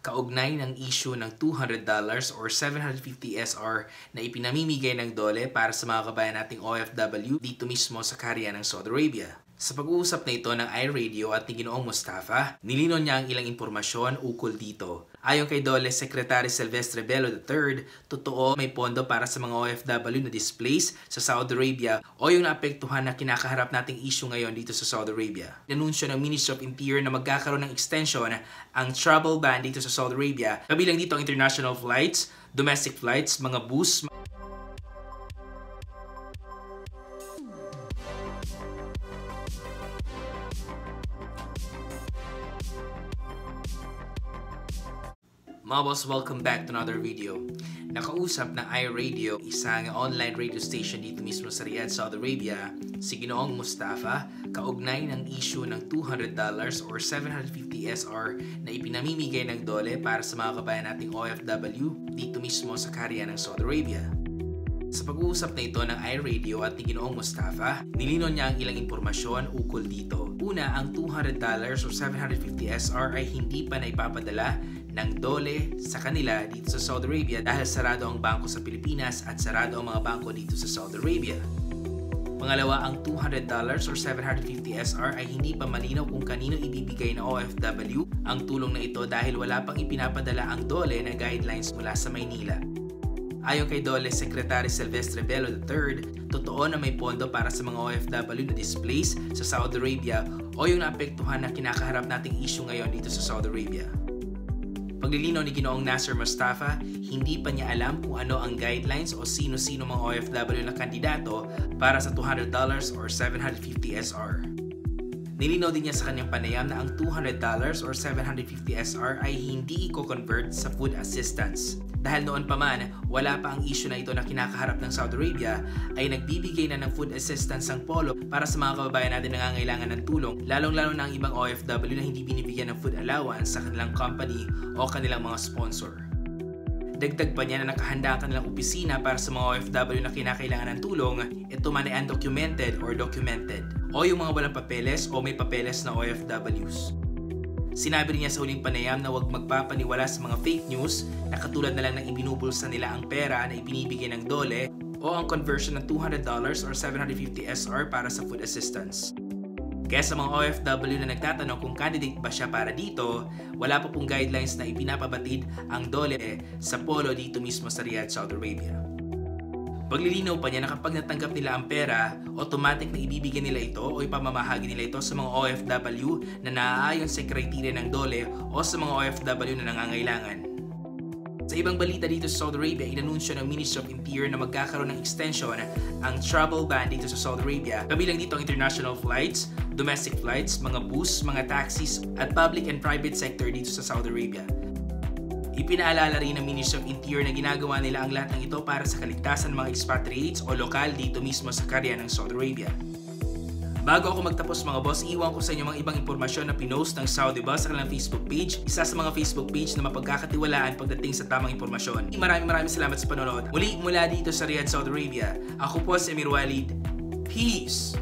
kaugnay ng issue ng $200 or 750 SR na ipinamimigay ng DOLE para sa mga kabayan nating OFW dito mismo sa Kaharian ng Saudi Arabia. Sa pag-uusap na ito ng iRadio at ni Ginoong Mustafa, nilinaw niya ang ilang impormasyon ukol dito. Ayon kay DOLE Secretary Silvestre Bello III, totoo may pondo para sa mga OFW na displaced sa Saudi Arabia o yung naapektuhan na kinakaharap nating issue ngayon dito sa Saudi Arabia. Nanunsyo ng Ministry of Interior na magkakaroon ng extension ang travel ban dito sa Saudi Arabia. Kabilang dito ang international flights, domestic flights, mga bus, mga boss, welcome back to another video. Nakausap ng iRadio, isang online radio station dito mismo sa Riyadh, Saudi Arabia, si Ginoong Mustafa, kaugnay ng issue ng $200 or 750 SR na ipinamimigay ng DOLE para sa mga kabayan nating OFW dito mismo sa Kaharian ng Saudi Arabia. Sa pag-uusap na ito ng iRadio at ni Ginoong Mustafa, nilinaw niya ang ilang impormasyon ukol dito. Una, ang $200 or 750 SR ay hindi pa naipapadala ng DOLE sa kanila dito sa Saudi Arabia dahil sarado ang bangko sa Pilipinas at sarado ang mga bangko dito sa Saudi Arabia. Pangalawa, ang $200 or 750 SR ay hindi pa malinaw kung kanino ibibigay na OFW ang tulong na ito dahil wala pang ipinapadala ang DOLE na guidelines mula sa Maynila. Ayon kay DOLE Secretary Silvestre Bello III, totoo na may pondo para sa mga OFW na displaced sa Saudi Arabia o yung naapektuhan na kinakaharap nating issue ngayon dito sa Saudi Arabia. Paglilinaw ni Ginoong Nasser Mustafa, hindi pa niya alam kung ano ang guidelines o sino-sino mga OFW na kandidato para sa $200 or 750 SR. Nilinaw din niya sa kanyang panayam na ang $200 or 750 SR ay hindi i-convert sa food assistance. Dahil noon pa man, wala pa ang issue na ito na kinakaharap ng Saudi Arabia, ay nagbibigay na ng food assistance ang Polo para sa mga kababayan natin na nangangailangan ng tulong, lalong-lalo na ang ibang OFW na hindi binibigyan ng food allowance sa kanilang company o kanilang mga sponsor. Dagdag pa niya na nakahanda ang kanilang opisina para sa mga OFW na kinakailangan ng tulong, ito man ay undocumented or documented, o yung mga walang papeles o may papeles na OFWs. Sinabi rin niya sa huling panayam na huwag magpapaniwala sa mga fake news na katulad na lang ng ibinubulsa nila ang pera na ibinibigay ng DOLE o ang conversion ng $200 or 750 SR para sa food assistance. Kaya sa mga OFW na nagtatanong kung candidate ba siya para dito, wala pa pong guidelines na ipinapabatid ang DOLE sa Polo dito mismo sa Riyadh, Saudi Arabia. Paglilinaw pa niya na kapag natanggap nila ang pera, automatic na ibibigay nila ito o ipamamahagi nila ito sa mga OFW na naaayon sa kriteria ng DOLE o sa mga OFW na nangangailangan. Sa ibang balita dito sa Saudi Arabia, inanunsyo ng Ministry of Interior na magkakaroon ng extension ang travel ban dito sa Saudi Arabia. Kabilang dito ang international flights, domestic flights, mga bus, mga taxis at public and private sector dito sa Saudi Arabia. Ipinaalala rin ng Ministry of Interior na ginagawa nila ang lahat ng ito para sa kaligtasan ng mga expatriates o lokal dito mismo sa Kaharian ng Saudi Arabia. Bago ako magtapos mga boss, iwan ko sa inyo mga ibang impormasyon na pinost ng Saudi Bus sa kanilang Facebook page, isa sa mga Facebook page na mapagkakatiwalaan pagdating sa tamang impormasyon. Maraming salamat sa panonood. Muli mula dito sa Riyadh, Saudi Arabia, ako po si Amir Walid. Peace!